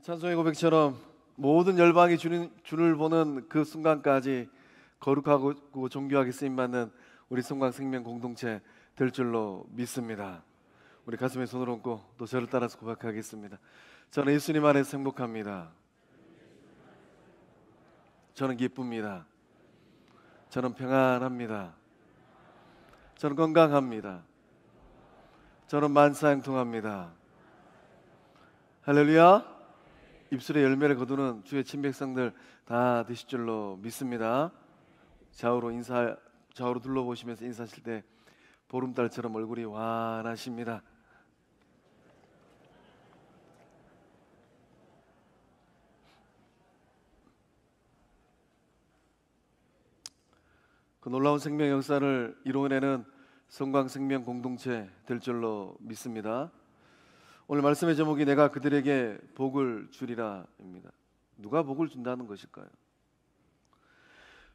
찬송의 고백처럼 모든 열방이 주를 보는 그 순간까지 거룩하고 존귀하게 쓰임받는 우리 성광생명 공동체 될 줄로 믿습니다. 우리 가슴에 손을 얹고 또 저를 따라서 고백하겠습니다. 저는 예수님 안에서 행복합니다. 저는 기쁩니다. 저는 평안합니다. 저는 건강합니다. 저는 만사형통합니다. 할렐루야. 입술에 열매를 거두는 주의 친백성들 다 되실 줄로 믿습니다. 좌우로 둘러보시면서 인사하실 때 보름달처럼 얼굴이 환하십니다. 그 놀라운 생명 역사를 이루어내는 성광생명 공동체 될 줄로 믿습니다. 오늘 말씀의 제목이 내가 그들에게 복을 주리라입니다. 누가 복을 준다는 것일까요?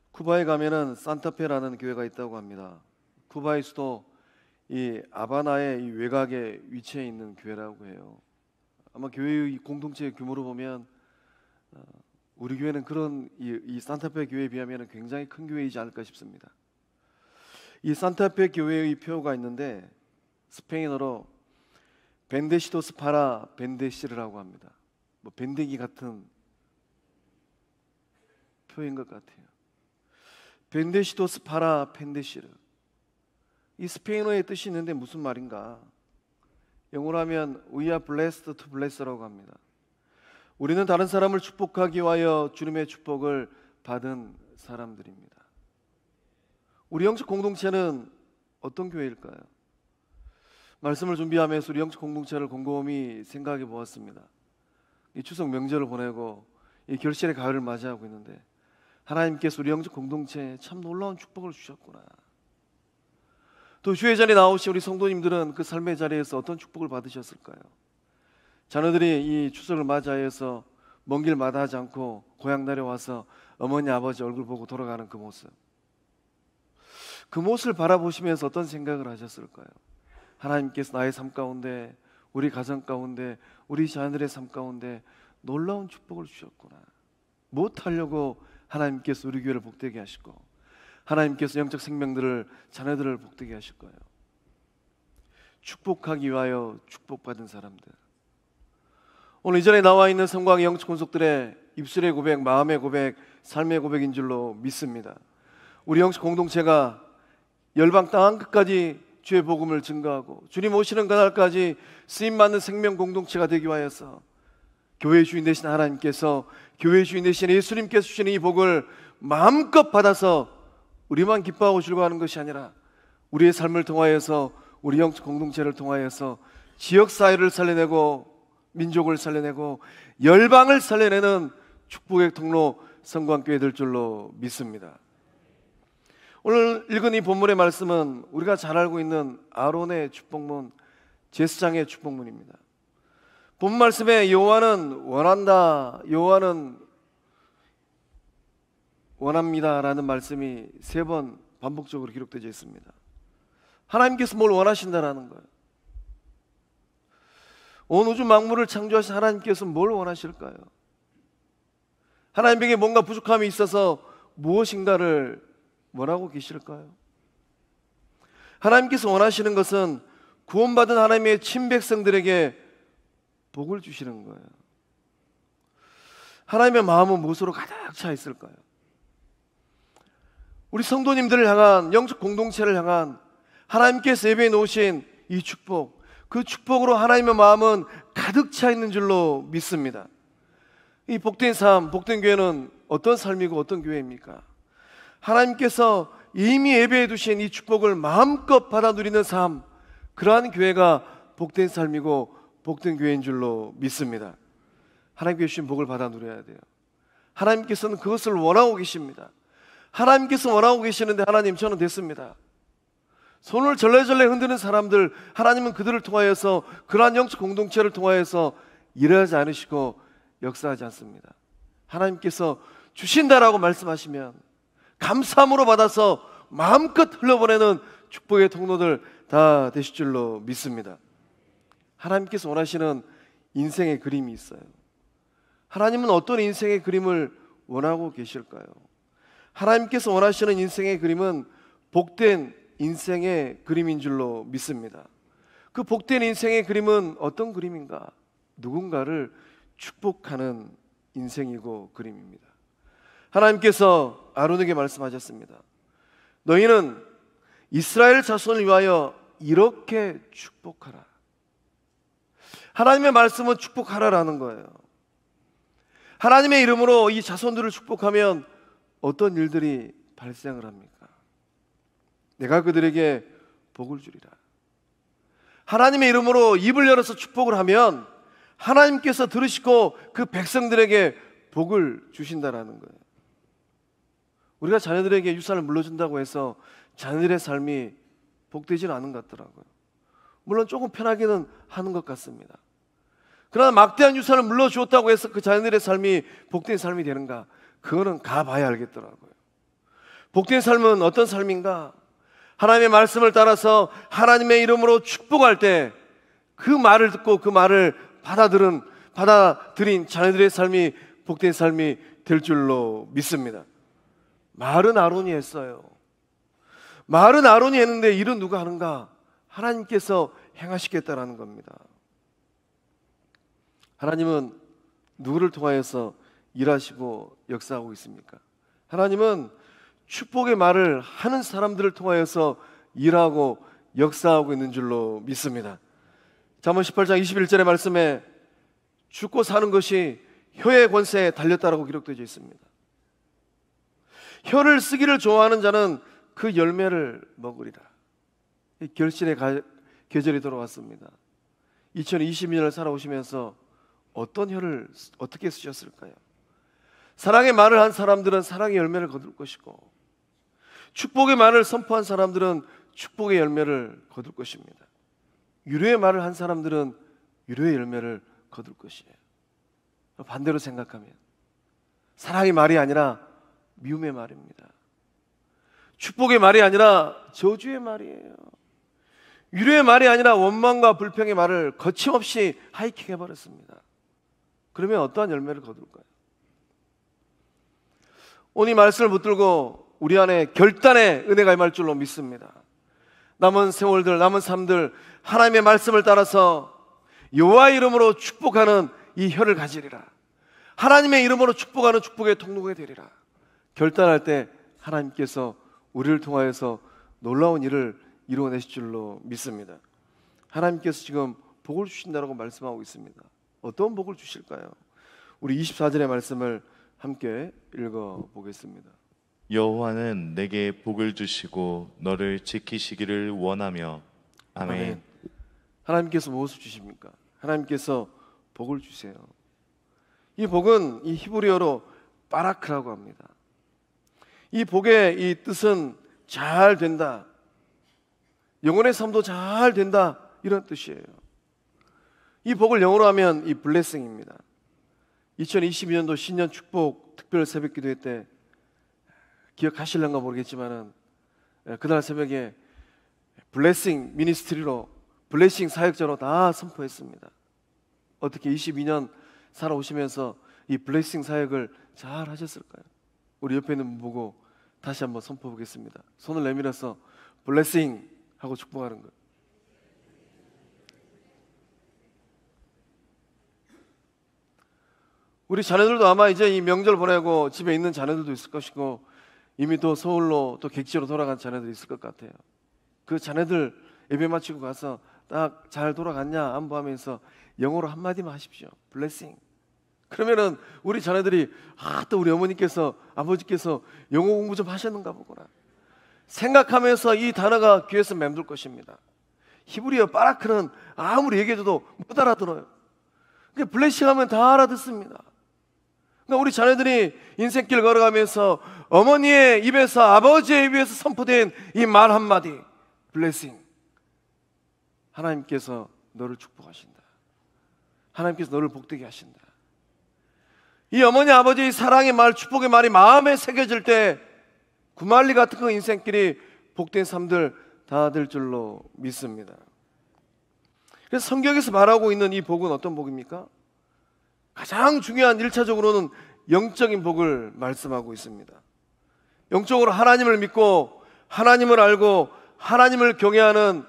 쿠바에 가면은 산타페라는 교회가 있다고 합니다. 쿠바의 수도 이 아바나의 이 외곽에 위치해 있는 교회라고 해요. 아마 교회의 공동체 규모로 보면 우리 교회는 그런 이 산타페 교회에 비하면 굉장히 큰 교회이지 않을까 싶습니다. 이 산타페 교회의 표가 있는데 스페인어로 벤데시도스 파라 벤데시르라고 합니다. 뭐 벤데기 같은 표인 것 같아요. 벤데시도스 파라 벤데시르. 이 스페인어의 뜻이 있는데 무슨 말인가? 영어로 하면 We are blessed to bless라고 합니다. 우리는 다른 사람을 축복하기 위하여 주님의 축복을 받은 사람들입니다. 우리 영적 공동체는 어떤 교회일까요? 말씀을 준비하면서 우리 영적 공동체를 곰곰이 생각해 보았습니다. 이 추석 명절을 보내고 이 결실의 가을을 맞이하고 있는데 하나님께서 우리 영적 공동체에 참 놀라운 축복을 주셨구나. 또 주의 자리에 나오신 우리 성도님들은 그 삶의 자리에서 어떤 축복을 받으셨을까요? 자녀들이 이 추석을 맞이해서 먼 길 마다하지 않고 고향 내려와서 어머니 아버지 얼굴 보고 돌아가는 그 모습, 그 모습을 바라보시면서 어떤 생각을 하셨을까요? 하나님께서 나의 삶 가운데, 우리 가정 가운데, 우리 자녀들의 삶 가운데 놀라운 축복을 주셨구나. 못하려고 하나님께서 우리 교회를 복되게 하시고 하나님께서 영적 생명들을, 자녀들을 복되게 하실 거예요. 축복하기 위하여 축복받은 사람들. 오늘 이전에 나와 있는 성광의 영적 권속들의 입술의 고백, 마음의 고백, 삶의 고백인 줄로 믿습니다. 우리 영적 공동체가 열방 땅 끝까지 주의 복음을 증거하고 주님 오시는 그날까지 쓰임받는 생명 공동체가 되기 위하여서 교회의 주인 되신 하나님께서, 교회의 주인 되신 예수님께서 주시는 이 복을 마음껏 받아서 우리만 기뻐하고 즐거워하는 것이 아니라 우리의 삶을 통하여서, 우리 영적 공동체를 통하여서 지역사회를 살려내고 민족을 살려내고 열방을 살려내는 축복의 통로 성광교회 될 줄로 믿습니다. 오늘 읽은 이 본문의 말씀은 우리가 잘 알고 있는 아론의 축복문, 제사장의 축복문입니다. 본 말씀에 여호와는 원한다, 여호와는 원합니다 라는 말씀이 3번 반복적으로 기록되어 있습니다. 하나님께서 뭘 원하신다라는 거예요. 온 우주 만물을 창조하신 하나님께서 뭘 원하실까요? 하나님에게 뭔가 부족함이 있어서 무엇인가를 원하고 계실까요? 하나님께서 원하시는 것은 구원받은 하나님의 친백성들에게 복을 주시는 거예요. 하나님의 마음은 무엇으로 가득 차 있을까요? 우리 성도님들을 향한, 영적 공동체를 향한 하나님께서 예배해 놓으신 이 축복, 그 축복으로 하나님의 마음은 가득 차 있는 줄로 믿습니다. 이 복된 삶, 복된 교회는 어떤 삶이고 어떤 교회입니까? 하나님께서 이미 예배해 두신 이 축복을 마음껏 받아 누리는 삶, 그러한 교회가 복된 삶이고 복된 교회인 줄로 믿습니다. 하나님께 주신 복을 받아 누려야 돼요. 하나님께서는 그것을 원하고 계십니다. 하나님께서 원하고 계시는데 하나님 저는 됐습니다. 손을 절레절레 흔드는 사람들, 하나님은 그들을 통하여서, 그러한 영적 공동체를 통하여서 일하지 않으시고 역사하지 않습니다. 하나님께서 주신다라고 말씀하시면 감사함으로 받아서 마음껏 흘려보내는 축복의 통로들 다 되실 줄로 믿습니다. 하나님께서 원하시는 인생의 그림이 있어요. 하나님은 어떤 인생의 그림을 원하고 계실까요? 하나님께서 원하시는 인생의 그림은 복된 인생의 그림인 줄로 믿습니다. 그 복된 인생의 그림은 어떤 그림인가? 누군가를 축복하는 인생이고 그림입니다. 하나님께서 아론에게 말씀하셨습니다. 너희는 이스라엘 자손을 위하여 이렇게 축복하라. 하나님의 말씀은 축복하라라는 거예요. 하나님의 이름으로 이 자손들을 축복하면 어떤 일들이 발생을 합니까? 내가 그들에게 복을 주리라. 하나님의 이름으로 입을 열어서 축복을 하면 하나님께서 들으시고 그 백성들에게 복을 주신다라는 거예요. 우리가 자녀들에게 유산을 물려준다고 해서 자녀들의 삶이 복되지는 않은 것 같더라고요. 물론 조금 편하기는 하는 것 같습니다. 그러나 막대한 유산을 물려주었다고 해서 그 자녀들의 삶이 복된 삶이 되는가? 그거는 가봐야 알겠더라고요. 복된 삶은 어떤 삶인가? 하나님의 말씀을 따라서 하나님의 이름으로 축복할 때 그 말을 듣고 그 말을 받아들인 자녀들의 삶이 복된 삶이 될 줄로 믿습니다. 말은 아론이 했어요. 말은 아론이 했는데 일은 누가 하는가? 하나님께서 행하시겠다라는 겁니다. 하나님은 누구를 통하여서 일하시고 역사하고 있습니까? 하나님은 축복의 말을 하는 사람들을 통하여서 일하고 역사하고 있는 줄로 믿습니다. 잠언 18장 21절의 말씀에 죽고 사는 것이 혀의 권세에 달렸다라고 기록되어 있습니다. 혀를 쓰기를 좋아하는 자는 그 열매를 먹으리라. 결실의 계절이 돌아왔습니다. 2022년을 살아오시면서 어떤 혀를 어떻게 쓰셨을까요? 사랑의 말을 한 사람들은 사랑의 열매를 거둘 것이고, 축복의 말을 선포한 사람들은 축복의 열매를 거둘 것입니다. 유료의 말을 한 사람들은 유료의 열매를 거둘 것이에요. 반대로 생각하면 사랑의 말이 아니라 미움의 말입니다. 축복의 말이 아니라 저주의 말이에요. 유료의 말이 아니라 원망과 불평의 말을 거침없이 하이킹해버렸습니다. 그러면 어떠한 열매를 거둘까요? 오늘 이 말씀을 붙들고 우리 안에 결단의 은혜가 임할 줄로 믿습니다. 남은 세월들, 남은 삶들 하나님의 말씀을 따라서 여호와의 이름으로 축복하는 이 혀를 가지리라. 하나님의 이름으로 축복하는 축복의 통로가 되리라. 결단할 때 하나님께서 우리를 통하여서 놀라운 일을 이루어내실 줄로 믿습니다. 하나님께서 지금 복을 주신다고 말씀하고 있습니다. 어떤 복을 주실까요? 우리 24절의 말씀을 함께 읽어보겠습니다. 여호와는 내게 복을 주시고 너를 지키시기를 원하며. 아멘. 하나님께서 무엇을 주십니까? 하나님께서 복을 주세요. 이 복은 이 히브리어로 바라크라고 합니다. 이 복의 이 뜻은 잘 된다, 영혼의 삶도 잘 된다, 이런 뜻이에요. 이 복을 영어로 하면 이 블레싱입니다. 2022년도 신년 축복 특별 새벽 기도회 때 기억하실런가 모르겠지만은 그날 새벽에 블레싱 미니스트리로 블레싱 사역자로 다 선포했습니다. 어떻게 22년 살아오시면서 이 블레싱 사역을 잘 하셨을까요? 우리 옆에 있는 분 보고 다시 한번 선포해 보겠습니다. 손을 내밀어서 블레싱 하고 축복하는 거예요. 우리 자녀들도 아마 이제 이 명절 보내고 집에 있는 자녀들도 있을 것이고, 이미 또 서울로 또 객지로 돌아간 자녀들이 있을 것 같아요. 그 자녀들 예배 마치고 가서 딱 잘 돌아갔냐 안부하면서 영어로 한마디만 하십시오. 블레싱. 그러면은 우리 자녀들이 또 우리 어머니께서 아버지께서 영어 공부 좀 하셨는가 보구나 생각하면서 이 단어가 귀에서 맴돌 것입니다. 히브리어 바라크는 아무리 얘기해줘도 못 알아들어요. 그러니까 블레싱 하면 다 알아듣습니다. 그러니까 우리 자녀들이 인생길 걸어가면서 어머니의 입에서 아버지의 입에서 선포된 이 말 한마디, 블레싱. 하나님께서 너를 축복하신다. 하나님께서 너를 복되게 하신다. 이 어머니 아버지의 사랑의 말, 축복의 말이 마음에 새겨질 때 구말리 같은 그 인생길이 복된 삶들 다 될 줄로 믿습니다. 그래서 성경에서 말하고 있는 이 복은 어떤 복입니까? 가장 중요한 1차적으로는 영적인 복을 말씀하고 있습니다. 영적으로 하나님을 믿고 하나님을 알고 하나님을 경외하는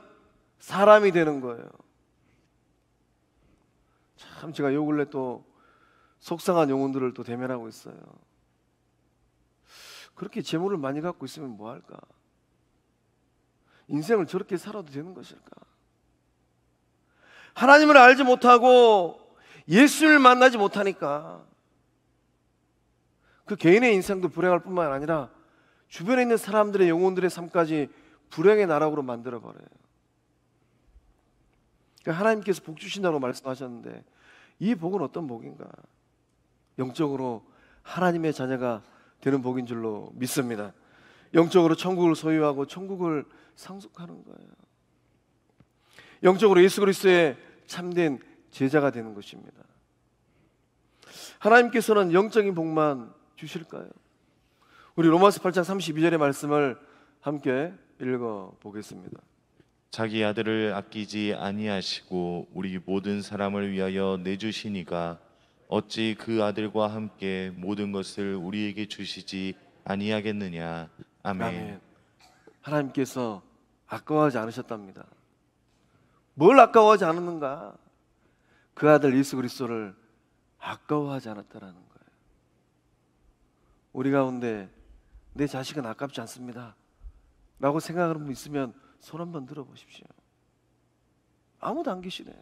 사람이 되는 거예요. 참 제가 요 근래 또 속상한 영혼들을 또 대면하고 있어요. 그렇게 재물을 많이 갖고 있으면 뭐 할까? 인생을 저렇게 살아도 되는 것일까? 하나님을 알지 못하고 예수를 만나지 못하니까 그 개인의 인생도 불행할 뿐만 아니라 주변에 있는 사람들의 영혼들의 삶까지 불행의 나락으로 만들어버려요. 그러니까 하나님께서 복 주신다고 말씀하셨는데 이 복은 어떤 복인가? 영적으로 하나님의 자녀가 되는 복인 줄로 믿습니다. 영적으로 천국을 소유하고 천국을 상속하는 거예요. 영적으로 예수 그리스도의 참된 제자가 되는 것입니다. 하나님께서는 영적인 복만 주실까요? 우리 로마서 8장 32절의 말씀을 함께 읽어보겠습니다. 자기 아들을 아끼지 아니하시고 우리 모든 사람을 위하여 내주시니가 어찌 그 아들과 함께 모든 것을 우리에게 주시지 아니하겠느냐. 아멘. 아멘. 하나님께서 아까워하지 않으셨답니다. 뭘 아까워하지 않았는가? 그 아들 예수 그리스도를 아까워하지 않았다라는 거예요. 우리 가운데 내 자식은 아깝지 않습니다 라고 생각하는 분 있으면 손 한번 들어보십시오. 아무도 안 계시네요.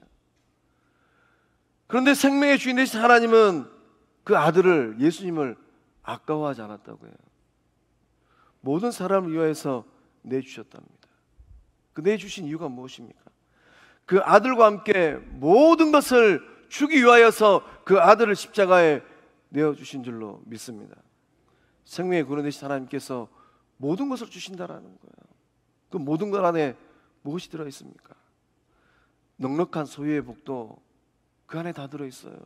그런데 생명의 주인 되신 하나님은 그 아들을, 예수님을 아까워하지 않았다고 해요. 모든 사람을 위하여서 내주셨답니다. 그 내주신 이유가 무엇입니까? 그 아들과 함께 모든 것을 주기 위하여서 그 아들을 십자가에 내어주신 줄로 믿습니다. 생명의 근원 되신 하나님께서 모든 것을 주신다라는 거예요. 그 모든 것 안에 무엇이 들어있습니까? 넉넉한 소유의 복도 그 안에 다 들어있어요.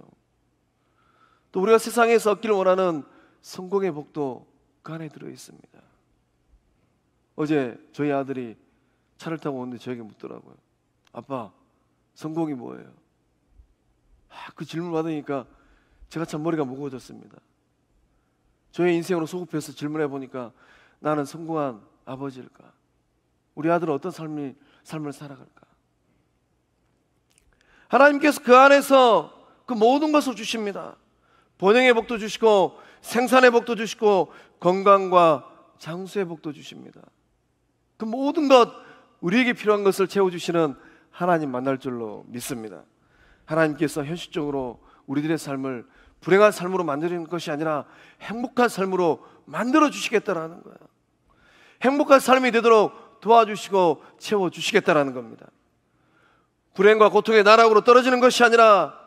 또 우리가 세상에서 얻기를 원하는 성공의 복도 그 안에 들어있습니다. 어제 저희 아들이 차를 타고 오는데 저에게 묻더라고요. 아빠, 성공이 뭐예요? 그 질문 받으니까 제가 참 머리가 무거워졌습니다. 저의 인생으로 소급해서 질문해 보니까 나는 성공한 아버지일까? 우리 아들은 어떤 삶을 살아갈까? 하나님께서 그 안에서 그 모든 것을 주십니다. 번영의 복도 주시고 생산의 복도 주시고 건강과 장수의 복도 주십니다. 그 모든 것, 우리에게 필요한 것을 채워주시는 하나님 만날 줄로 믿습니다. 하나님께서 현실적으로 우리들의 삶을 불행한 삶으로 만드는 것이 아니라 행복한 삶으로 만들어 주시겠다라는 거예요. 행복한 삶이 되도록 도와주시고 채워주시겠다라는 겁니다. 불행과 고통의 나락으로 떨어지는 것이 아니라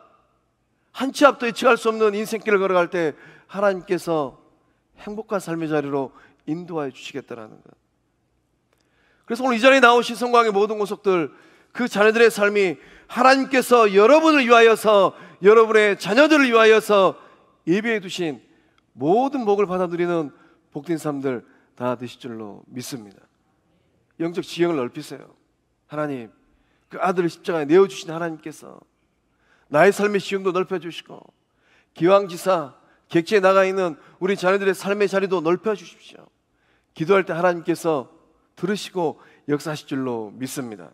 한 치 앞도 예측할 수 없는 인생길을 걸어갈 때 하나님께서 행복한 삶의 자리로 인도하여 주시겠다라는 거예요. 그래서 오늘 이 자리에 나오신 성광의 모든 권속들, 그 자녀들의 삶이 하나님께서 여러분을 위하여서, 여러분의 자녀들을 위하여서 예비해 두신 모든 복을 받아 누리는 복된 삶들 다 되실 줄로 믿습니다. 영적 지경을 넓히세요. 하나님, 그 아들을 십자가에 내어주신 하나님께서 나의 삶의 지경도 넓혀주시고 기왕지사 객지에 나가 있는 우리 자녀들의 삶의 자리도 넓혀주십시오. 기도할 때 하나님께서 들으시고 역사하실 줄로 믿습니다.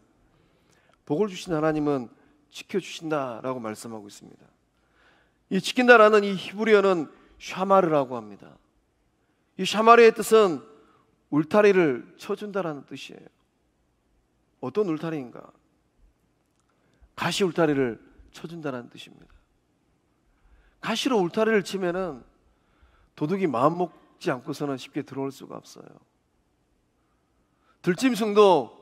복을 주신 하나님은 지켜주신다라고 말씀하고 있습니다. 이 지킨다라는 이 히브리어는 샤마르라고 합니다. 이 샤마르의 뜻은 울타리를 쳐준다라는 뜻이에요. 어떤 울타리인가? 가시 울타리를 쳐준다라는 뜻입니다. 가시로 울타리를 치면은 도둑이 마음 먹지 않고서는 쉽게 들어올 수가 없어요. 들짐승도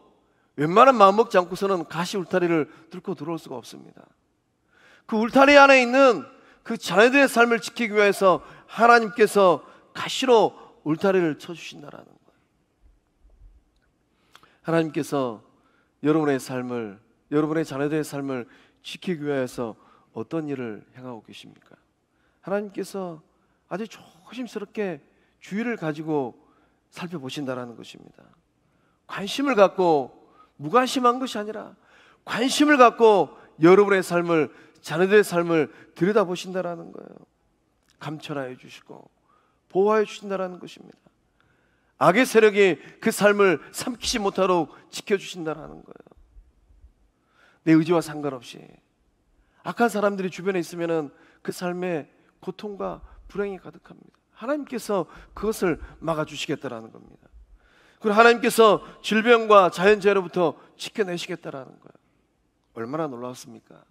웬만한 마음 먹지 않고서는 가시 울타리를 뚫고 들어올 수가 없습니다. 그 울타리 안에 있는 그 자녀들의 삶을 지키기 위해서 하나님께서 가시로 울타리를 쳐주신다라는 거예요. 하나님께서 여러분의 삶을, 여러분의 자녀들의 삶을 지키기 위해서 어떤 일을 행하고 계십니까? 하나님께서 아주 조심스럽게 주의를 가지고 살펴보신다라는 것입니다. 관심을 갖고 무관심한 것이 아니라 관심을 갖고 여러분의 삶을 자녀들의 삶을 들여다보신다라는 거예요. 감천하여 주시고 보호하여 주신다라는 것입니다. 악의 세력이 그 삶을 삼키지 못하도록 지켜주신다라는 거예요. 내 의지와 상관없이 악한 사람들이 주변에 있으면 그 삶에 고통과 불행이 가득합니다. 하나님께서 그것을 막아주시겠다라는 겁니다. 그리고 하나님께서 질병과 자연재해로부터 지켜내시겠다라는 거예요. 얼마나 놀라웠습니까?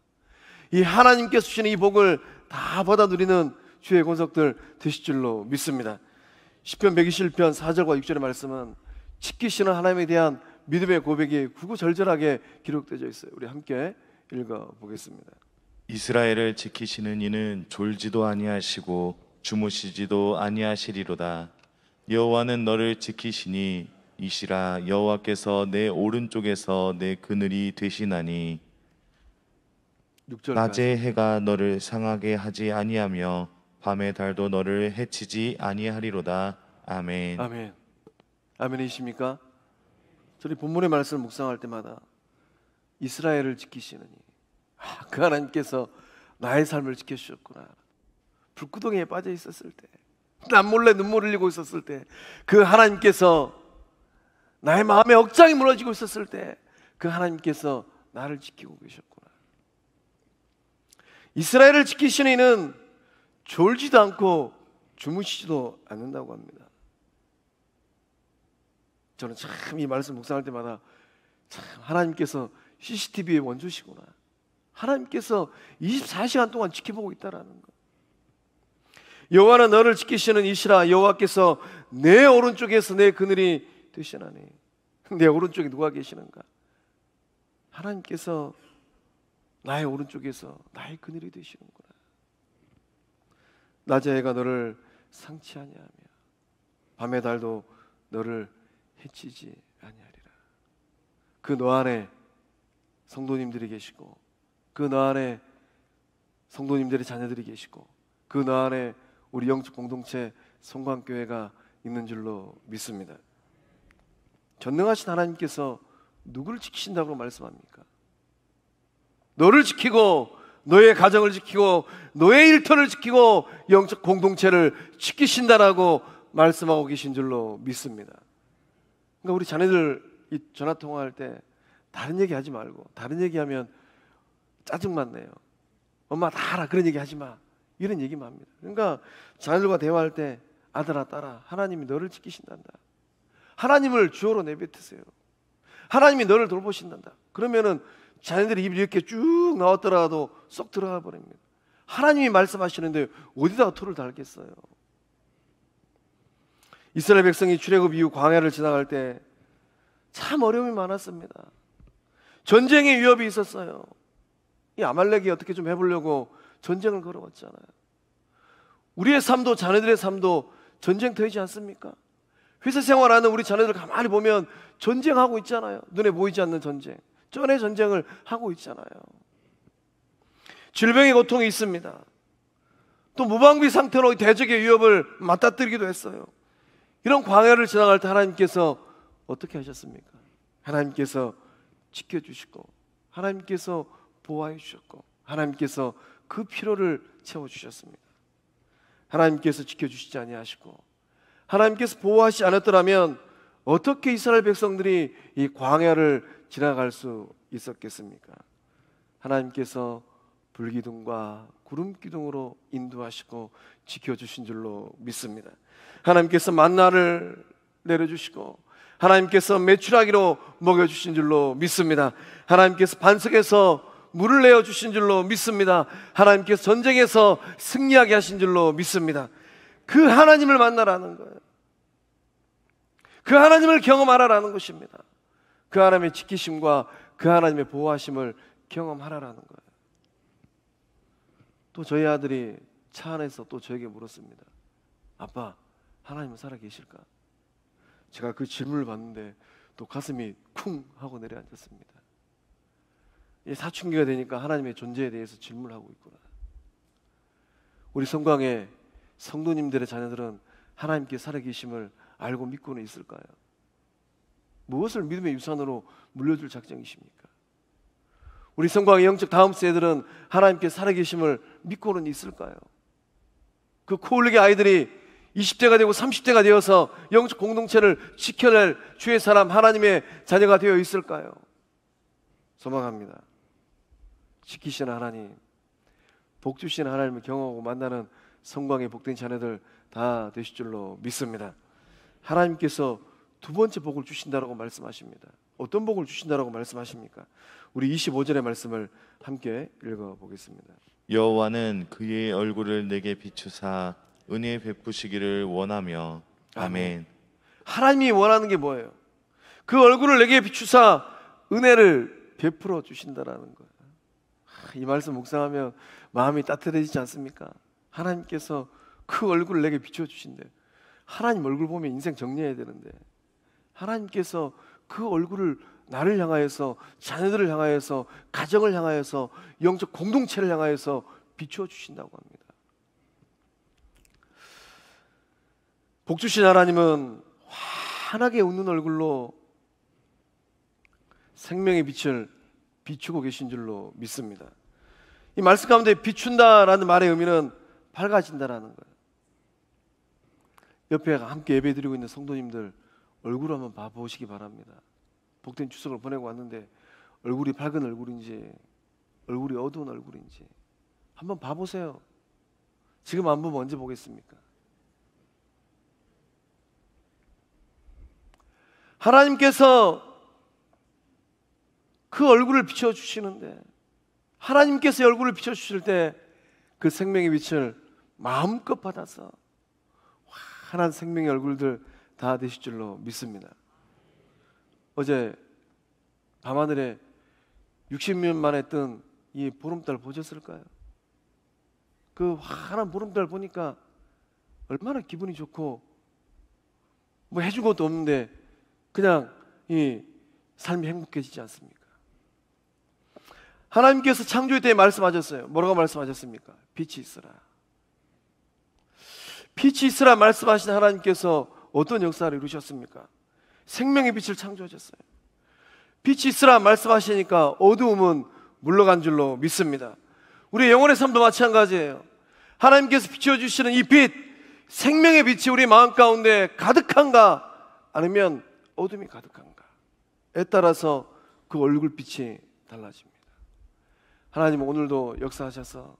이 하나님께서 주시는 이 복을 다 받아 누리는 주의 권속들 되실 줄로 믿습니다. 시편 121편 4절과 6절의 말씀은 지키시는 하나님에 대한 믿음의 고백이 구구절절하게 기록되어 있어요. 우리 함께 읽어보겠습니다. 이스라엘을 지키시는 이는 졸지도 아니하시고 주무시지도 아니하시리로다. 여호와는 너를 지키시니 이시라. 여호와께서 내 오른쪽에서 내 그늘이 되시나니 6절까지. 낮에 해가 너를 상하게 하지 아니하며 밤의 달도 너를 해치지 아니하리로다. 아멘. 아멘. 아멘이십니까? 저희 본문의 말씀을 묵상할 때마다 이스라엘을 지키시느니 그 하나님께서 나의 삶을 지켜주셨구나. 불구덩이에 빠져 있었을 때, 남몰래 눈물 흘리고 있었을 때, 그 하나님께서 나의 마음에 억장이 무너지고 있었을 때 그 하나님께서 나를 지키고 계셨구나. 이스라엘을 지키시는 이는 졸지도 않고 주무시지도 않는다고 합니다. 저는 참 이 말씀 묵상할 때마다 참 하나님께서 CCTV의 원조시구나. 하나님께서 24시간 동안 지켜보고 있다라는 것. 여호와는 너를 지키시는 이시라. 여호와께서 내 오른쪽에서 내 그늘이 되시나니. 내 오른쪽에 누가 계시는가? 하나님께서 나의 오른쪽에서 나의 그늘이 되시는구나. 낮의 해가 너를 상치 아니하며 밤의 달도 너를 해치지 아니하리라. 그 너 안에 성도님들이 계시고, 그 너 안에 성도님들의 자녀들이 계시고, 그 너 안에 우리 영적 공동체 성광교회가 있는 줄로 믿습니다. 전능하신 하나님께서 누구를 지키신다고 말씀합니까? 너를 지키고 너의 가정을 지키고 너의 일터를 지키고 영적 공동체를 지키신다라고 말씀하고 계신 줄로 믿습니다. 그러니까 우리 자녀들 이 전화 통화할 때 다른 얘기 하지 말고, 다른 얘기하면 짜증만 내요. 엄마 다 알아, 그런 얘기 하지 마, 이런 얘기만 합니다. 그러니까 자녀들과 대화할 때 아들아 딸아, 하나님이 너를 지키신단다. 하나님을 주어로 내뱉으세요. 하나님이 너를 돌보신단다. 그러면은 자녀들이 입이 이렇게 쭉 나왔더라도 쏙 들어가 버립니다. 하나님이 말씀하시는데 어디다가 토를 달겠어요? 이스라엘 백성이 출애굽 이후 광야를 지나갈 때 참 어려움이 많았습니다. 전쟁의 위협이 있었어요. 이 아말렉이 어떻게 좀 해보려고 전쟁을 걸어왔잖아요. 우리의 삶도 자녀들의 삶도 전쟁터이지 않습니까? 회사 생활하는 우리 자녀들 가만히 보면 전쟁하고 있잖아요. 눈에 보이지 않는 전쟁, 전의 전쟁을 하고 있잖아요. 질병의 고통이 있습니다. 또 무방비 상태로 대적의 위협을 맞닥뜨리기도 했어요. 이런 광야를 지나갈 때 하나님께서 어떻게 하셨습니까? 하나님께서 지켜주시고, 하나님께서 보호해 주셨고, 하나님께서 그 필요를 채워주셨습니다. 하나님께서 지켜주시지 아니하시고 하나님께서 보호하시지 않았더라면 어떻게 이스라엘 백성들이 이 광야를 지나갈 수 있었겠습니까? 하나님께서 불기둥과 구름기둥으로 인도하시고 지켜주신 줄로 믿습니다. 하나님께서 만나를 내려주시고 하나님께서 메추라기로 먹여주신 줄로 믿습니다. 하나님께서 반석에서 물을 내어주신 줄로 믿습니다. 하나님께서 전쟁에서 승리하게 하신 줄로 믿습니다. 그 하나님을 만나라는 거예요. 그 하나님을 경험하라라는 것입니다. 그 하나님의 지키심과 그 하나님의 보호하심을 경험하라라는 거예요. 또 저희 아들이 차 안에서 또 저에게 물었습니다. 아빠, 하나님은 살아계실까? 제가 그 질문을 받는데 또 가슴이 쿵 하고 내려앉았습니다. 사춘기가 되니까 하나님의 존재에 대해서 질문하고 있구나. 우리 성광의 성도님들의 자녀들은 하나님께 살아계심을 알고 믿고는 있을까요? 무엇을 믿음의 유산으로 물려줄 작정이십니까? 우리 성광의 영적 다음 세대들은 하나님께 살아계심을 믿고는 있을까요? 그 코올릭의 아이들이 20대가 되고 30대가 되어서 영적 공동체를 지켜낼 주의 사람, 하나님의 자녀가 되어 있을까요? 소망합니다. 지키시는 하나님, 복 주시는 하나님을 경험하고 만나는 성광의 복된 자녀들 다 되실 줄로 믿습니다. 하나님께서 두 번째 복을 주신다라고 말씀하십니다. 어떤 복을 주신다라고 말씀하십니까? 우리 25절의 말씀을 함께 읽어보겠습니다. 여호와는 그의 얼굴을 내게 비추사 은혜 베푸시기를 원하며. 아멘. 하나님이 원하는 게 뭐예요? 그 얼굴을 내게 비추사 은혜를 베풀어 주신다라는 거예요. 이 말씀 묵상하면 마음이 따뜻해지지 않습니까? 하나님께서 그 얼굴을 내게 비춰주신대. 하나님 얼굴 보면 인생 정리해야 되는데 하나님께서 그 얼굴을 나를 향하여서, 자녀들을 향하여서, 가정을 향하여서, 영적 공동체를 향하여서 비춰주신다고 합니다. 복 주신 하나님은 환하게 웃는 얼굴로 생명의 빛을 비추고 계신 줄로 믿습니다. 이 말씀 가운데 비춘다라는 말의 의미는 밝아진다라는 거예요. 옆에 함께 예배드리고 있는 성도님들 얼굴 한번 봐보시기 바랍니다. 복된 추석을 보내고 왔는데 얼굴이 밝은 얼굴인지 얼굴이 어두운 얼굴인지 한번 봐보세요. 지금 안 보면 언제 보겠습니까? 하나님께서 그 얼굴을 비춰주시는데 하나님께서 얼굴을 비춰주실 때 그 생명의 빛을 마음껏 받아서 환한 생명의 얼굴들 다 되실 줄로 믿습니다. 어제 밤하늘에 60년 만에 뜬 이 보름달 보셨을까요? 그 환한 보름달 보니까 얼마나 기분이 좋고 뭐 해준 것도 없는데 그냥 이 삶이 행복해지지 않습니까? 하나님께서 창조의 때에 말씀하셨어요. 뭐라고 말씀하셨습니까? 빛이 있으라. 빛이 있으라 말씀하신 하나님께서 어떤 역사를 이루셨습니까? 생명의 빛을 창조하셨어요. 빛이 있으라 말씀하시니까 어두움은 물러간 줄로 믿습니다. 우리 영혼의 삶도 마찬가지예요. 하나님께서 비춰주시는 이 빛, 생명의 빛이 우리 마음 가운데 가득한가 아니면 어둠이 가득한가에 따라서 그 얼굴빛이 달라집니다. 하나님은 오늘도 역사하셔서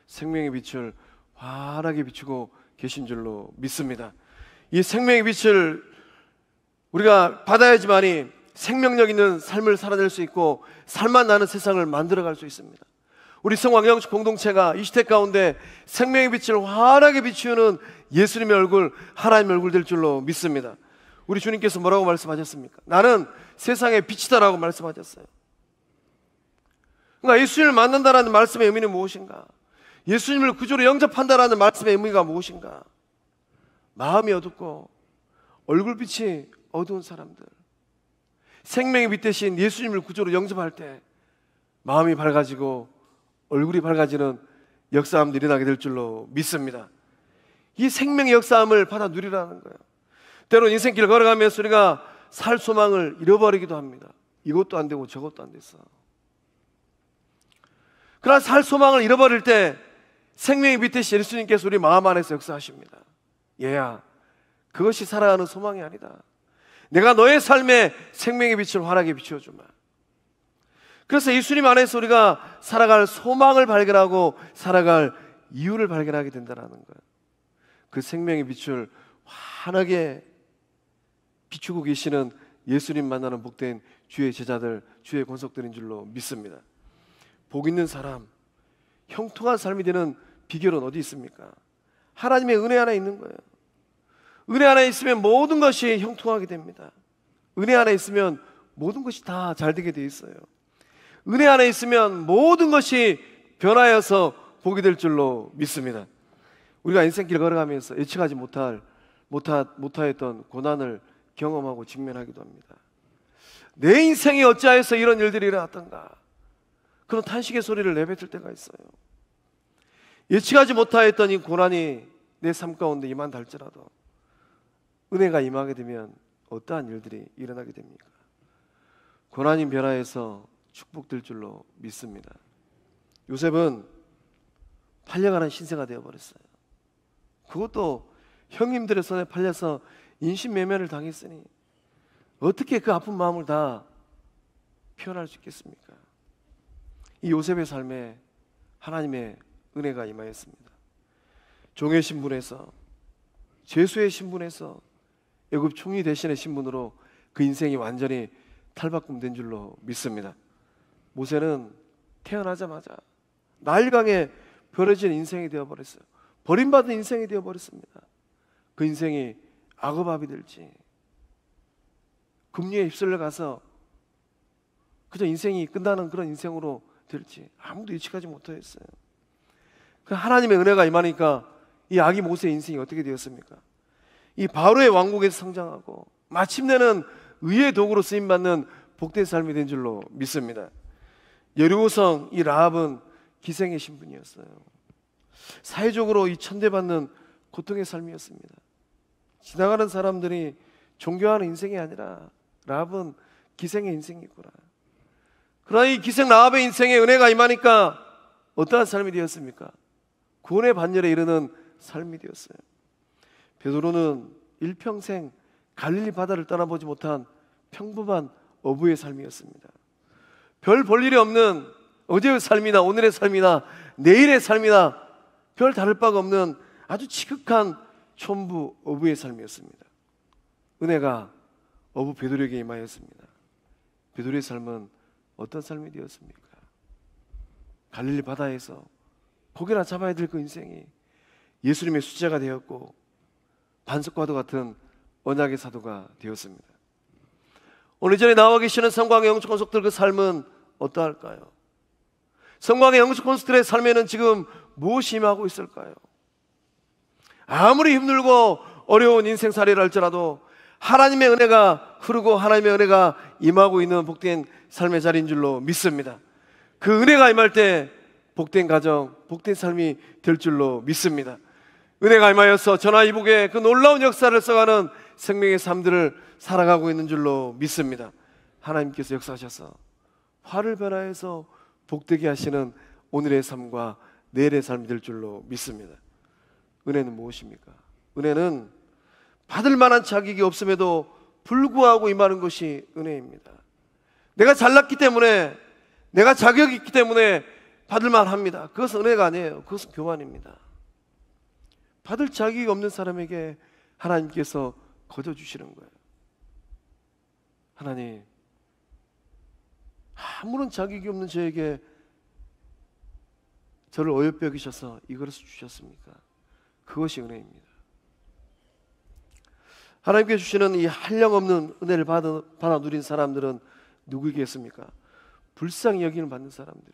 생명의 빛을 환하게 비추고 계신 줄로 믿습니다. 이 생명의 빛을 우리가 받아야지만이 생명력 있는 삶을 살아낼 수 있고 살맛 나는 세상을 만들어갈 수 있습니다. 우리 성광 영적 공동체가 이 시대 가운데 생명의 빛을 환하게 비추는 예수님의 얼굴, 하나님의 얼굴 될 줄로 믿습니다. 우리 주님께서 뭐라고 말씀하셨습니까? 나는 세상의 빛이다라고 말씀하셨어요. 그러니까 예수님을 만난다라는 말씀의 의미는 무엇인가? 예수님을 구주로 영접한다라는 말씀의 의미가 무엇인가? 마음이 어둡고 얼굴빛이 어두운 사람들, 생명의 빛 대신 예수님을 구주로 영접할 때 마음이 밝아지고 얼굴이 밝아지는 역사함들이 일어나게 될 줄로 믿습니다. 이 생명의 역사함을 받아 누리라는 거예요. 때로 인생길 걸어가면서 우리가 살 소망을 잃어버리기도 합니다. 이것도 안 되고 저것도 안 됐어. 그러나 살 소망을 잃어버릴 때 생명의 빛 대신 예수님께서 우리 마음 안에서 역사하십니다. 얘야, 그것이 살아가는 소망이 아니다. 내가 너의 삶에 생명의 빛을 환하게 비추어주마. 그래서 예수님 안에서 우리가 살아갈 소망을 발견하고 살아갈 이유를 발견하게 된다는 거예요. 그 생명의 빛을 환하게 비추고 계시는 예수님 만나는 복된 주의 제자들, 주의 권속들인 줄로 믿습니다. 복 있는 사람, 형통한 삶이 되는 비결은 어디 있습니까? 하나님의 은혜 안에 있는 거예요. 은혜 안에 있으면 모든 것이 형통하게 됩니다. 은혜 안에 있으면 모든 것이 다 잘 되게 돼 있어요. 은혜 안에 있으면 모든 것이 변하여서 복이 될 줄로 믿습니다. 우리가 인생길 걸어가면서 예측하지 못하였던 고난을 경험하고 직면하기도 합니다. 내 인생이 어찌하여서 이런 일들이 일어났던가, 그런 탄식의 소리를 내뱉을 때가 있어요. 예측하지 못하였던 이 고난이 내 삶 가운데 임한다 할지라도 은혜가 임하게 되면 어떠한 일들이 일어나게 됩니까? 고난이 변화해서 축복될 줄로 믿습니다. 요셉은 팔려가는 신세가 되어버렸어요. 그것도 형님들의 손에 팔려서 인신매매를 당했으니 어떻게 그 아픈 마음을 다 표현할 수 있겠습니까? 이 요셉의 삶에 하나님의 은혜가 임하였습니다. 종의 신분에서, 죄수의 신분에서 애굽 총리 대신의 신분으로 그 인생이 완전히 탈바꿈된 줄로 믿습니다. 모세는 태어나자마자 나일강에 버려진 인생이 되어버렸어요. 버림받은 인생이 되어버렸습니다. 그 인생이 악어밥이 될지, 금류에 휩쓸려 가서 그저 인생이 끝나는 그런 인생으로 될지 아무도 예측하지 못했어요. 그 하나님의 은혜가 임하니까 이 아기 모세의 인생이 어떻게 되었습니까? 이 바로의 왕국에서 성장하고 마침내는 의의 도구로 쓰임받는 복된 삶이 된 줄로 믿습니다. 여리고성 이 라합은 기생의 신분이었어요. 사회적으로 이 천대받는 고통의 삶이었습니다. 지나가는 사람들이 존경하는 인생이 아니라 라합은 기생의 인생이구나. 그러나 이 기생 라합의 인생에 은혜가 임하니까 어떠한 삶이 되었습니까? 구원의 반열에 이르는 삶이 되었어요. 베드로는 일평생 갈릴리 바다를 떠나보지 못한 평범한 어부의 삶이었습니다. 별 볼 일이 없는 어제의 삶이나 오늘의 삶이나 내일의 삶이나 별 다를 바가 없는 아주 지극한 촌부 어부의 삶이었습니다. 은혜가 어부 베드로에게 임하였습니다. 베드로의 삶은 어떤 삶이 되었습니까? 갈릴리 바다에서 고개나 잡아야 될 그 인생이 예수님의 수제가 되었고 반석과도 같은 언약의 사도가 되었습니다. 오늘 전에 나와 계시는 성광의 영적 권속들 그 삶은 어떠할까요? 성광의 영적 권속들의 삶에는 지금 무엇이 임하고 있을까요? 아무리 힘들고 어려운 인생살이를 할지라도 하나님의 은혜가 흐르고 하나님의 은혜가 임하고 있는 복된 삶의 자리인 줄로 믿습니다. 그 은혜가 임할 때 복된 가정, 복된 삶이 될 줄로 믿습니다. 은혜가 임하여서 전화이복의 그 놀라운 역사를 써가는 생명의 삶들을 살아가고 있는 줄로 믿습니다. 하나님께서 역사하셔서 화를 변화해서 복되게 하시는 오늘의 삶과 내일의 삶이 될 줄로 믿습니다. 은혜는 무엇입니까? 은혜는 받을 만한 자격이 없음에도 불구하고 임하는 것이 은혜입니다. 내가 잘났기 때문에, 내가 자격이 있기 때문에 받을 만합니다. 그것은 은혜가 아니에요. 그것은 교만입니다. 받을 자격이 없는 사람에게 하나님께서 거저 주시는 거예요. 하나님, 아무런 자격이 없는 저에게 저를 어여삐 여기셔서 이 그릇을 주셨습니까? 그것이 은혜입니다. 하나님께 주시는 이 한량없는 은혜를 받아 누린 사람들은 누구이겠습니까? 불쌍히 여기는 받는 사람들이.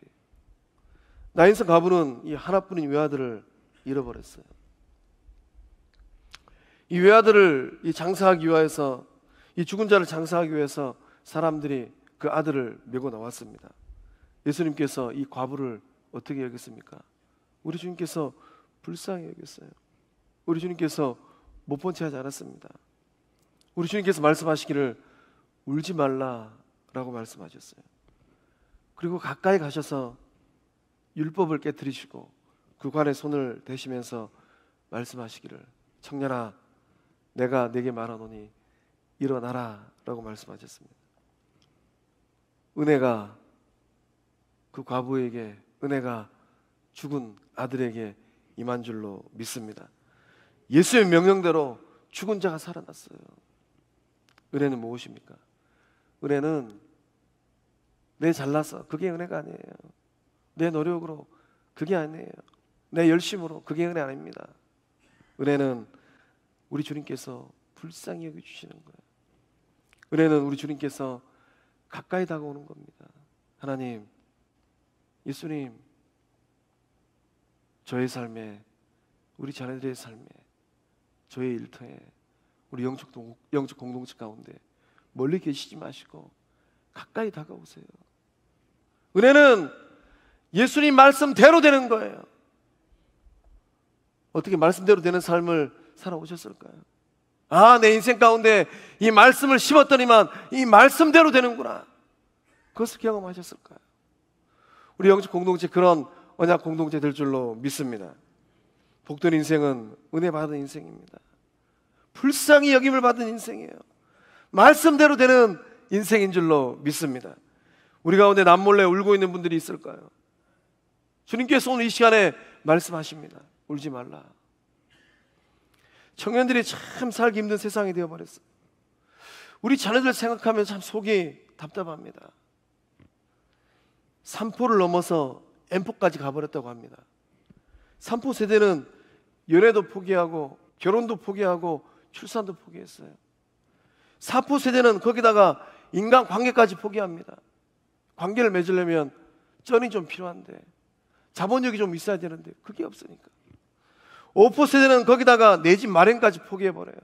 나인성 가부는 이 하나뿐인 외아들을 잃어버렸어요. 이 외아들을 이 장사하기 위해서, 이 죽은 자를 장사하기 위해서 사람들이 그 아들을 메고 나왔습니다. 예수님께서 이 과부를 어떻게 여겼습니까? 우리 주님께서 불쌍히 여겼어요. 우리 주님께서 못 본 채 하지 않았습니다. 우리 주님께서 말씀하시기를 울지 말라라고 말씀하셨어요. 그리고 가까이 가셔서 율법을 깨뜨리시고 그 관에 손을 대시면서 말씀하시기를 청년아 내가 네게 말하노니 일어나라 라고 말씀하셨습니다. 은혜가 그 과부에게, 은혜가 죽은 아들에게 임한 줄로 믿습니다. 예수의 명령대로 죽은 자가 살아났어요. 은혜는 무엇입니까? 은혜는 내 잘나서 그게 은혜가 아니에요. 내 노력으로 그게 아니에요. 내 열심으로 그게 은혜 아닙니다. 은혜는 우리 주님께서 불쌍히 여겨주시는 거예요. 은혜는 우리 주님께서 가까이 다가오는 겁니다. 하나님, 예수님, 저의 삶에, 우리 자녀들의 삶에, 저의 일터에, 우리 영적 공동체 가운데 멀리 계시지 마시고 가까이 다가오세요. 은혜는 예수님 말씀대로 되는 거예요. 어떻게 말씀대로 되는 삶을 살아오셨을까요? 아, 내 인생 가운데 이 말씀을 심었더니만 이 말씀대로 되는구나. 그것을 경험하셨을까요? 우리 영적 공동체 그런 언약 공동체 될 줄로 믿습니다. 복된 인생은 은혜 받은 인생입니다. 불쌍히 여김을 받은 인생이에요. 말씀대로 되는 인생인 줄로 믿습니다. 우리 가운데 남몰래 울고 있는 분들이 있을까요? 주님께서 오늘 이 시간에 말씀하십니다. 울지 말라. 청년들이 참 살기 힘든 세상이 되어버렸어요. 우리 자녀들 생각하면 참 속이 답답합니다. 3포를 넘어서 M포까지 가버렸다고 합니다. 3포 세대는 연애도 포기하고 결혼도 포기하고 출산도 포기했어요. 4포 세대는 거기다가 인간관계까지 포기합니다. 관계를 맺으려면 쩐이 좀 필요한데, 자본력이 좀 있어야 되는데 그게 없으니까. 5포 세대는 거기다가 내 집 마련까지 포기해버려요.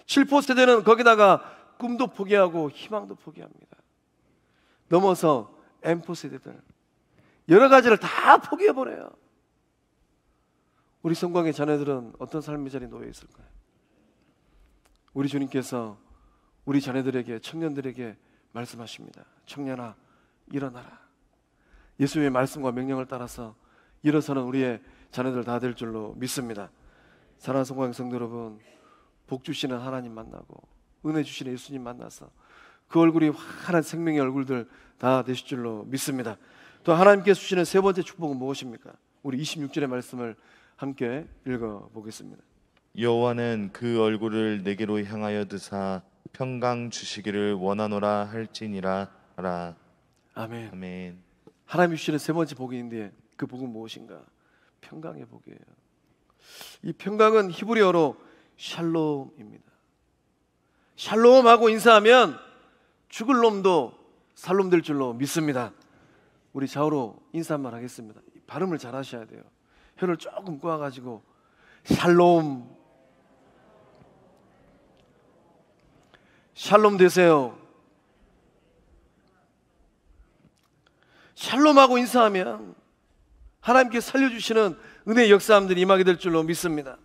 7포 세대는 거기다가 꿈도 포기하고 희망도 포기합니다. 넘어서 M포 세대들 여러 가지를 다 포기해버려요. 우리 성광의 자녀들은 어떤 삶의 자리에 놓여 있을까요? 우리 주님께서 우리 자녀들에게, 청년들에게 말씀하십니다. 청년아, 일어나라. 예수의 말씀과 명령을 따라서 일어서는 우리의 자녀들 다 될 줄로 믿습니다. 사랑하는 성광의 성도 여러분, 복 주시는 하나님 만나고 은혜 주시는 예수님 만나서 그 얼굴이 환한 생명의 얼굴들 다 되실 줄로 믿습니다. 또 하나님께서 주시는 세 번째 축복은 무엇입니까? 우리 26절의 말씀을 함께 읽어보겠습니다. 여호와는 그 얼굴을 내게로 향하여 드사 평강 주시기를 원하노라 할지니라 하라. 아멘. 아멘. 하나님이 주시는 세 번째 복인데 그 복은 무엇인가? 평강의 복이에요. 이 평강은 히브리어로 샬롬입니다. 샬롬하고 인사하면 죽을 놈도 살롬 될 줄로 믿습니다. 우리 좌우로 인사 한번 하겠습니다. 발음을 잘 하셔야 돼요. 혀를 조금 꼬아가지고 샬롬, 샬롬 되세요. 샬롬하고 인사하면 하나님께 살려주시는 은혜의 역사함들이 임하게 될 줄로 믿습니다.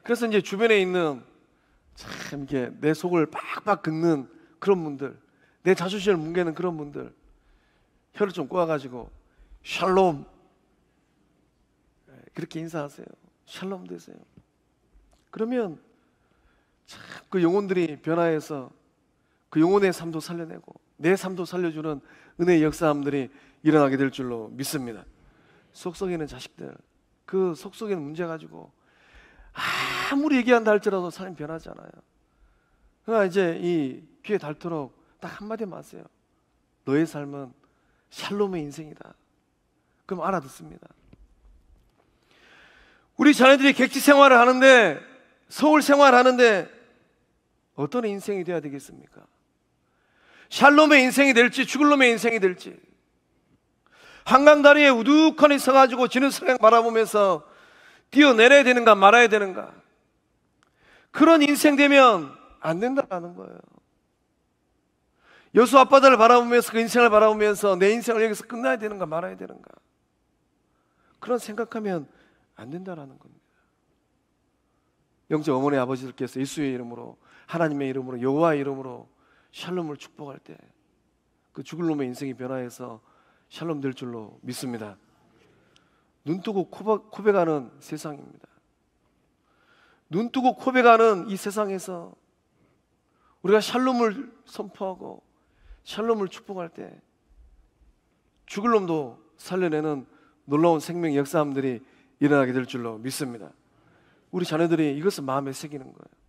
그래서 이제 주변에 있는 참 이렇게 내 속을 빡빡 긁는 그런 분들, 내 자존심을 뭉개는 그런 분들, 혀를 좀 꼬아가지고 샬롬, 그렇게 인사하세요. 샬롬 되세요. 그러면 참 그 영혼들이 변화해서 그 영혼의 삶도 살려내고 내 삶도 살려주는 은혜의 역사함들이 일어나게 될 줄로 믿습니다. 속속에 있는 자식들, 그 속속에 있는 문제 가지고 아무리 얘기한다 할지라도 삶이 변하지 않아요. 그러니까 이제 이 귀에 닳도록 딱 한마디만 하세요. 너의 삶은 샬롬의 인생이다. 그럼 알아듣습니다. 우리 자녀들이 객지 생활을 하는데, 서울 생활을 하는데 어떤 인생이 되어야 되겠습니까? 샬롬의 인생이 될지 죽을 놈의 인생이 될지, 한강다리에 우두커니 서가지고 지는 성향 바라보면서 뛰어내려야 되는가 말아야 되는가, 그런 인생 되면 안 된다는 거예요. 여수 앞바다를 바라보면서 그 인생을 바라보면서 내 인생을 여기서 끝나야 되는가 말아야 되는가, 그런 생각하면 안 된다는 겁니다. 영적 어머니 아버지들께서 예수의 이름으로, 하나님의 이름으로, 여호와의 이름으로 샬롬을 축복할 때 그 죽을 놈의 인생이 변화해서 샬롬 될 줄로 믿습니다. 눈뜨고 코백하는 세상입니다. 눈뜨고 코백하는 이 세상에서 우리가 샬롬을 선포하고 샬롬을 축복할 때 죽을 놈도 살려내는 놀라운 생명의 역사함들이 일어나게 될 줄로 믿습니다. 우리 자녀들이 이것을 마음에 새기는 거예요.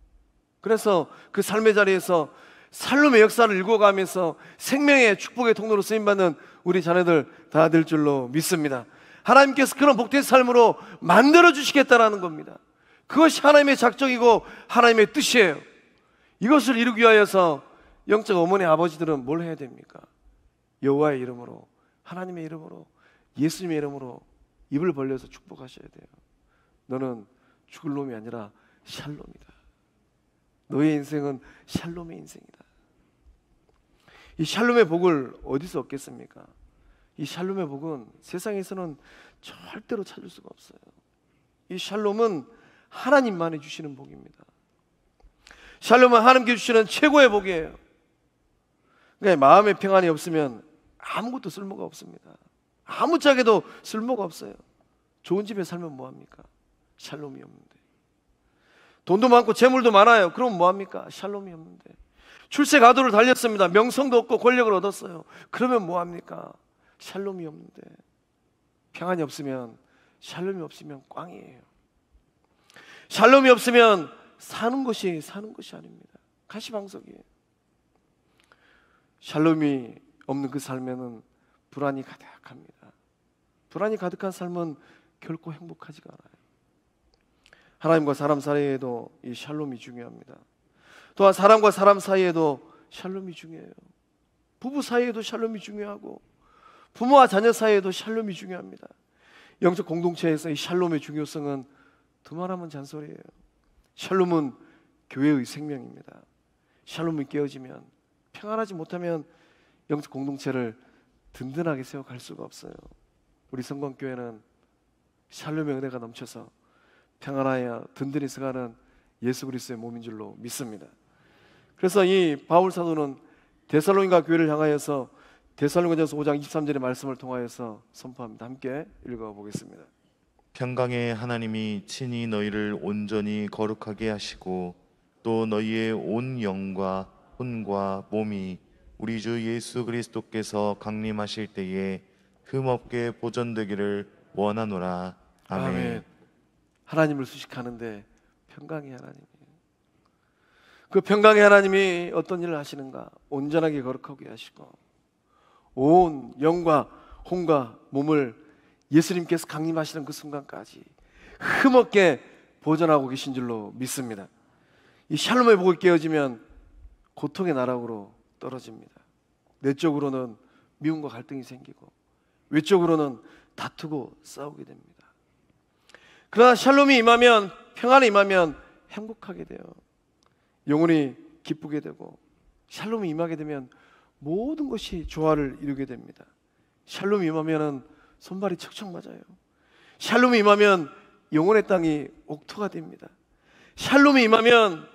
그래서 그 삶의 자리에서 샬롬의 역사를 읽어가면서 생명의 축복의 통로로 쓰임받는 우리 자녀들 다 될 줄로 믿습니다. 하나님께서 그런 복된 삶으로 만들어주시겠다라는 겁니다. 그것이 하나님의 작정이고 하나님의 뜻이에요. 이것을 이루기 위하여서 영적 어머니 아버지들은 뭘 해야 됩니까? 여호와의 이름으로, 하나님의 이름으로, 예수님의 이름으로 입을 벌려서 축복하셔야 돼요. 너는 죽을 놈이 아니라 샬롬이다. 너의 인생은 샬롬의 인생이다. 이 샬롬의 복을 어디서 얻겠습니까? 이 샬롬의 복은 세상에서는 절대로 찾을 수가 없어요. 이 샬롬은 하나님만이 주시는 복입니다. 샬롬은 하나님께 주시는 최고의 복이에요. 그러니까 마음의 평안이 없으면 아무것도 쓸모가 없습니다. 아무짝에도 쓸모가 없어요. 좋은 집에 살면 뭐합니까? 샬롬이 없는데. 돈도 많고 재물도 많아요. 그럼 뭐합니까? 샬롬이 없는데. 출세가도를 달렸습니다. 명성도 얻고 권력을 얻었어요. 그러면 뭐합니까? 샬롬이 없는데. 평안이 없으면, 샬롬이 없으면 꽝이에요. 샬롬이 없으면 사는 것이 아닙니다. 가시방석이에요. 샬롬이 없는 그 삶에는 불안이 가득합니다. 불안이 가득한 삶은 결코 행복하지가 않아요. 하나님과 사람 사이에도 이 샬롬이 중요합니다. 또한 사람과 사람 사이에도 샬롬이 중요해요. 부부 사이에도 샬롬이 중요하고 부모와 자녀 사이에도 샬롬이 중요합니다. 영적 공동체에서 이 샬롬의 중요성은 두말하면 잔소리예요. 샬롬은 교회의 생명입니다. 샬롬이 깨어지면, 평안하지 못하면 영적 공동체를 든든하게 세워갈 수가 없어요. 우리 성광교회는 샬롬의 은혜가 넘쳐서 평안하여 든든히 서가는 예수 그리스도의 몸인 줄로 믿습니다. 그래서 이 바울 사도는 데살로니가 교회를 향하여서 데살로니가전서 5장 23절의 말씀을 통하여서 선포합니다. 함께 읽어보겠습니다. 평강의 하나님이 친히 너희를 온전히 거룩하게 하시고 또 너희의 온 영과 혼과 몸이 우리 주 예수 그리스도께서 강림하실 때에 흠없게 보존되기를 원하노라. 아멘. 하나님을 수식하는데 평강의 하나님이에요. 그 평강의 하나님이 어떤 일을 하시는가? 온전하게 거룩하게 하시고 온 영과 혼과 몸을 예수님께서 강림하시는 그 순간까지 흠없게 보존하고 계신 줄로 믿습니다. 이 샬롬의 복이 깨어지면 고통의 나락으로 떨어집니다. 내적으로는 미움과 갈등이 생기고 외적으로는 다투고 싸우게 됩니다. 그러나 샬롬이 임하면, 평안이 임하면 행복하게 돼요. 영혼이 기쁘게 되고 샬롬이 임하게 되면 모든 것이 조화를 이루게 됩니다. 샬롬이 임하면 손발이 척척 맞아요. 샬롬이 임하면 영혼의 땅이 옥토가 됩니다. 샬롬이 임하면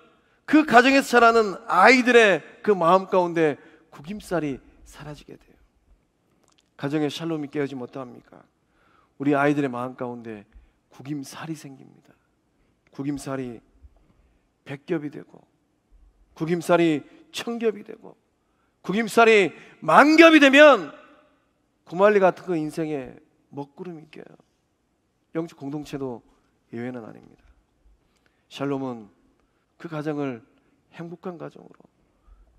그 가정에서 자라는 아이들의 그 마음 가운데 구김살이 사라지게 돼요. 가정에 샬롬이 깨어지면 어떠합니까? 우리 아이들의 마음 가운데 구김살이 생깁니다. 구김살이 백겹이 되고 구김살이 천겹이 되고 구김살이 만겹이 되면 구말리 같은 그 인생에 먹구름이 껴요. 영적 공동체도 예외는 아닙니다. 샬롬은 그 가정을 행복한 가정으로,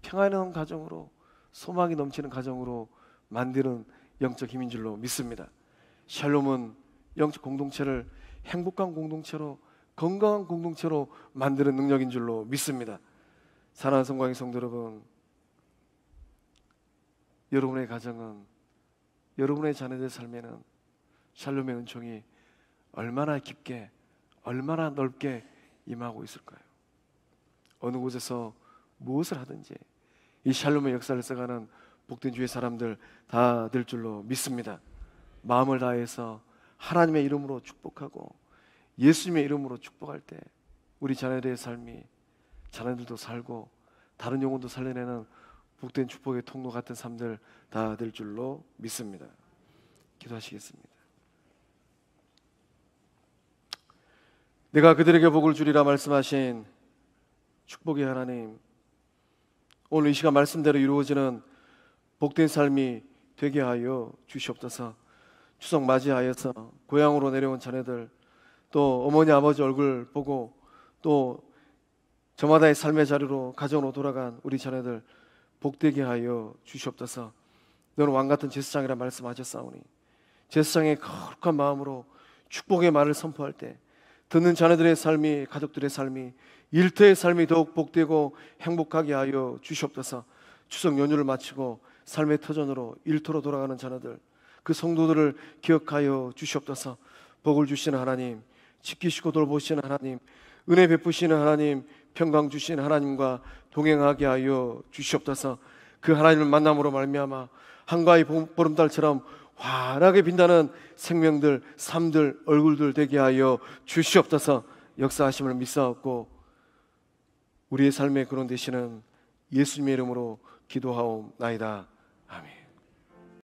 평안한 가정으로, 소망이 넘치는 가정으로 만드는 영적 힘인 줄로 믿습니다. 샬롬은 영적 공동체를 행복한 공동체로, 건강한 공동체로 만드는 능력인 줄로 믿습니다. 사랑하는 성광의 성도 여러분, 여러분의 가정은, 여러분의 자녀들의 삶에는 샬롬의 은총이 얼마나 깊게, 얼마나 넓게 임하고 있을까요? 어느 곳에서 무엇을 하든지 이 샬롬의 역사를 써가는 복된 주의 사람들 다 될 줄로 믿습니다. 마음을 다해서 하나님의 이름으로 축복하고 예수님의 이름으로 축복할 때 우리 자녀들의 삶이, 자녀들도 살고 다른 영혼도 살려내는 복된 축복의 통로 같은 삶들 다 될 줄로 믿습니다. 기도하시겠습니다. 내가 그들에게 복을 주리라 말씀하신 축복의 하나님, 오늘 이 시간 말씀대로 이루어지는 복된 삶이 되게 하여 주시옵소서. 추석 맞이하여서 고향으로 내려온 자녀들, 또 어머니 아버지 얼굴 보고 또 저마다의 삶의 자리로 가정으로 돌아간 우리 자녀들 복되게 하여 주시옵소서. 너는 왕같은 제사장이라 말씀하셨사오니 제사장의 거룩한 마음으로 축복의 말을 선포할 때 듣는 자녀들의 삶이, 가족들의 삶이, 일터의 삶이 더욱 복되고 행복하게 하여 주시옵소서. 추석 연휴를 마치고 삶의 터전으로 일터로 돌아가는 자녀들, 그 성도들을 기억하여 주시옵소서. 복을 주시는 하나님, 지키시고 돌보시는 하나님, 은혜 베푸시는 하나님, 평강 주시는 하나님과 동행하게 하여 주시옵소서. 그 하나님을 만남으로 말미암아 한가위 보름달처럼 환하게 빛나는 생명들, 삶들, 얼굴들 되게 하여 주시옵소서. 역사하심을 믿사옵고 우리의 삶의 근원 되시는 예수님의 이름으로 기도하옵나이다. 아멘.